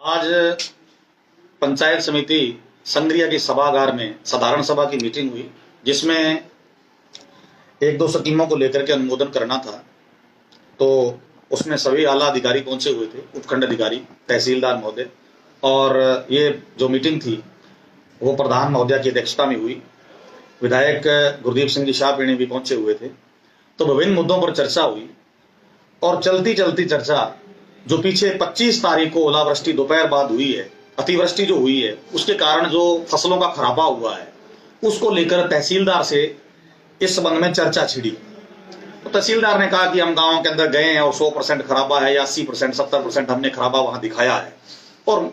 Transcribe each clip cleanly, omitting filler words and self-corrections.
आज पंचायत समिति संग्रिया की सभागार में साधारण सभा की मीटिंग हुई, जिसमें एक दो स्कीमों को लेकर के अनुमोदन करना था। तो उसमें सभी आला अधिकारी पहुंचे हुए थे, उपखंड अधिकारी, तहसीलदार महोदय, और ये जो मीटिंग थी वो प्रधान महोदय की अध्यक्षता में हुई। विधायक गुरदीप सिंह जी शाहपीणी भी पहुंचे हुए थे। तो विभिन्न मुद्दों पर चर्चा हुई और चलती चलती चर्चा जो पीछे 25 तारीख को ओलावृष्टि दोपहर बाद हुई है, अतिवृष्टि जो हुई है, उसके कारण जो फसलों का खराबा हुआ है, उसको लेकर तहसीलदार से इस संबंध में चर्चा छिड़ी। तो तहसीलदार ने कहा कि हम गांव के अंदर गए हैं और 100% खराबा है या 80%, 70% हमने खराबा वहां दिखाया है। और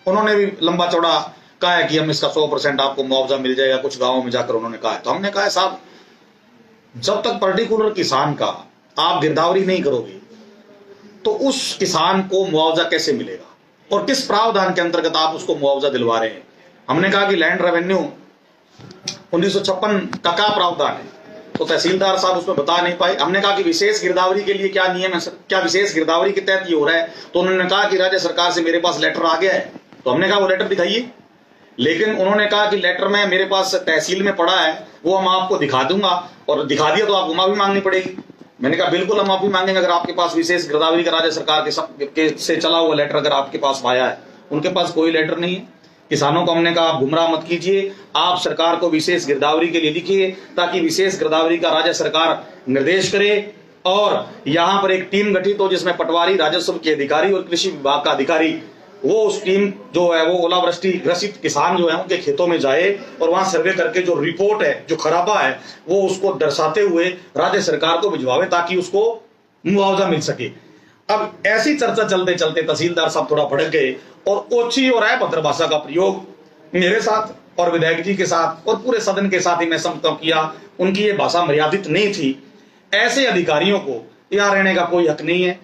उन्होंने भी लंबा चौड़ा कहा है कि हम इसका 100% आपको मुआवजा मिल जाएगा, कुछ गाँवों में जाकर उन्होंने कहा है। तो हमने कहा है साहब, जब तक पर्टिकुलर किसान का आप गिरदावरी नहीं करोगे तो उस किसान को मुआवजा कैसे मिलेगा और किस प्रावधान के अंतर्गत आप उसको मुआवजा दिलवा रहे हैं। हमने कहा कि लैंड रेवेन्यू 1956 का क्या प्रावधान है, तो तहसीलदार साहब उसमें बता नहीं पाए। हमने कहा कि विशेष गिरदावरी के लिए क्या नियम है सर, क्या विशेष गिरदावरी के तहत ये हो रहा है। तो उन्होंने कहा कि राज्य सरकार से मेरे पास लेटर आ गया है। तो हमने कहा वो लेटर दिखाइए, लेकिन उन्होंने कहा कि लेटर में मेरे पास तहसील में पड़ा है, वो हम आपको दिखा दूंगा, और दिखा दिया तो आपको माफी मांगनी पड़ेगी। मैंने कहा बिल्कुल हम माफी मांगेंगे अगर आपके पास विशेष गिरदावरी का राज्य सरकार के से चला हुआ लेटर अगर आपके पास पाया है। उनके पास कोई लेटर नहीं है। किसानों को हमने कहा आप गुमराह मत कीजिए, आप सरकार को विशेष गिरदावरी के लिए लिखिए ताकि विशेष गिरदावरी का राज्य सरकार निर्देश करे और यहाँ पर एक टीम गठित हो जिसमें पटवारी, राजस्व के अधिकारी और कृषि विभाग का अधिकारी, वो उस टीम जो है वो ओलावृष्टि ग्रसित किसान जो है उनके खेतों में जाए और वहां सर्वे करके जो रिपोर्ट है, जो खराबा है, वो उसको दर्शाते हुए राज्य सरकार को भिजवावे ताकि उसको मुआवजा मिल सके। अब ऐसी चर्चा चलते चलते तहसीलदार साहब थोड़ा भड़क गए और ओछी और अभद्र भाषा का प्रयोग मेरे साथ और विधायक जी के साथ और पूरे सदन के साथ ही मैं समझता हूं किया। उनकी ये भाषा मर्यादित नहीं थी। ऐसे अधिकारियों को यहाँ रहने का कोई हक नहीं है।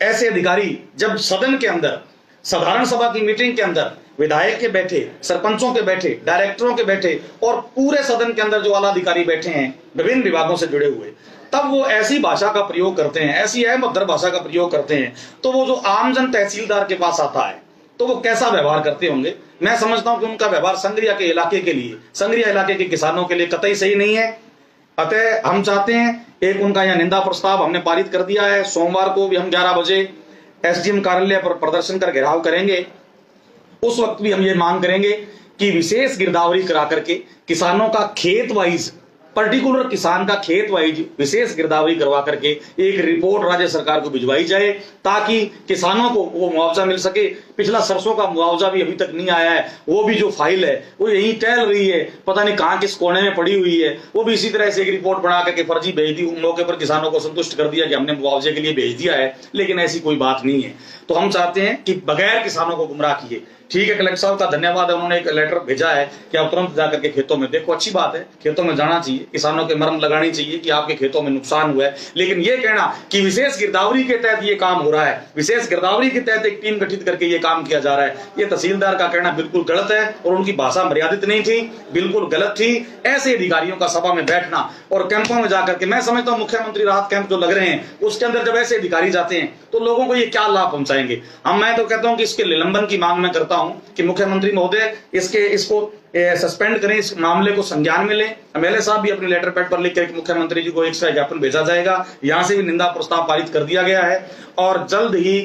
ऐसे अधिकारी जब सदन के अंदर साधारण सभा की मीटिंग के अंदर विधायक के बैठे, सरपंचों के बैठे, डायरेक्टरों के बैठे और पूरे सदन के अंदर जो आला अधिकारी बैठे हैं विभिन्न विभागों से जुड़े हुए, तब वो ऐसी भाषा का प्रयोग करते हैं, ऐसी अभद्र भाषा का प्रयोग करते हैं, तो वो जो आमजन तहसीलदार के पास आता है तो वो कैसा व्यवहार करते होंगे। मैं समझता हूं कि उनका व्यवहार संग्रिया के इलाके के लिए, संग्रिया इलाके के किसानों के लिए कतई सही नहीं है। अतः हम चाहते हैं, एक उनका यहाँ निंदा प्रस्ताव हमने पारित कर दिया है। सोमवार को भी हम 11 बजे एसडीएम कार्यालय पर प्रदर्शन कर घेराव करेंगे। उस वक्त भी हम ये मांग करेंगे कि विशेष गिरदावरी करा करके किसानों का खेत वाइज, पर्टिकुलर किसान का खेत वाइज विशेष गिरदावरी करवा करके एक रिपोर्ट राज्य सरकार को भिजवाई जाए ताकि किसानों को वो मुआवजा मिल सके। पिछला सरसों का मुआवजा भी अभी तक नहीं आया है, वो भी जो फाइल है वो यहीं टहल रही है, पता नहीं कहां किस कोने में पड़ी हुई है। वो भी इसी तरह से एक रिपोर्ट बना करके फर्जी भेज दी, उन मौके पर किसानों को संतुष्ट कर दिया कि हमने मुआवजे के लिए भेज दिया है, लेकिन ऐसी कोई बात नहीं है। तो हम चाहते हैं कि बगैर किसानों को गुमराह किए। ठीक है, कलेक्टर साहब का धन्यवाद है, उन्होंने एक लेटर भेजा है कि आप तुरंत जाकर के खेतों में देखो। अच्छी बात है, खेतों में जाना चाहिए, किसानों के मर्म लगानी चाहिए कि आपके खेतों में नुकसान हुआ है। लेकिन ये कहना कि विशेष गिरदावरी के तहत ये काम हो रहा है, विशेष गिरदावरी के तहत एक टीम गठित करके ये काम किया जा रहा है, ये तहसीलदार का कहना बिल्कुल गलत है और उनकी भाषा मर्यादित नहीं थी, बिल्कुल गलत थी। ऐसे अधिकारियों का सभा में बैठना और कैंपों में जाकर के, मैं समझता हूं मुख्यमंत्री राहत कैंप जो लग रहे हैं उसके अंदर जब ऐसे अधिकारी जाते हैं तो लोगों को ये क्या लाभ पहुंचाएंगे। मैं तो कहता हूं कि इसके निलंबन की मांग मैं करता हूं कि मुख्यमंत्री महोदय इसको सस्पेंड करें, इस मामले को संज्ञान में लें। एमएलए साहब भी अपने लेटर पैड पर लिख कर मुख्यमंत्री जी को एक ज्ञापन भेजा जाएगा। यहां से भी निंदा प्रस्ताव पारित कर दिया गया है और जल्द ही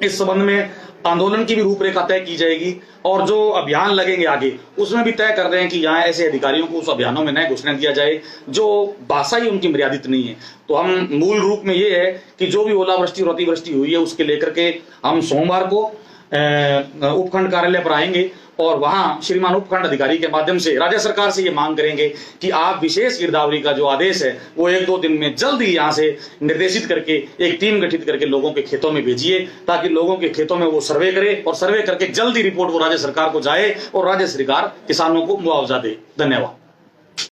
इस संबंध में आंदोलन की भी रूपरेखा तय की जाएगी और जो अभियान लगेंगे आगे उसमें भी तय कर रहे हैं कि यहाँ ऐसे अधिकारियों को उस अभियानों में न घुसने दिया जाए जो भाषा ही उनकी मर्यादित नहीं है। तो हम मूल रूप में ये है कि जो भी ओलावृष्टि और अतिवृष्टि हुई है उसके लेकर के हम सोमवार को उपखंड कार्यालय पर आएंगे और वहां श्रीमान उपखंड अधिकारी के माध्यम से राज्य सरकार से ये मांग करेंगे कि आप विशेष गिरदावरी का जो आदेश है वो 1-2 दिन में जल्द ही यहां से निर्देशित करके एक टीम गठित करके लोगों के खेतों में भेजिए ताकि लोगों के खेतों में वो सर्वे करे और सर्वे करके जल्द ही रिपोर्ट वो राज्य सरकार को जाए और राज्य सरकार किसानों को मुआवजा दे। धन्यवाद।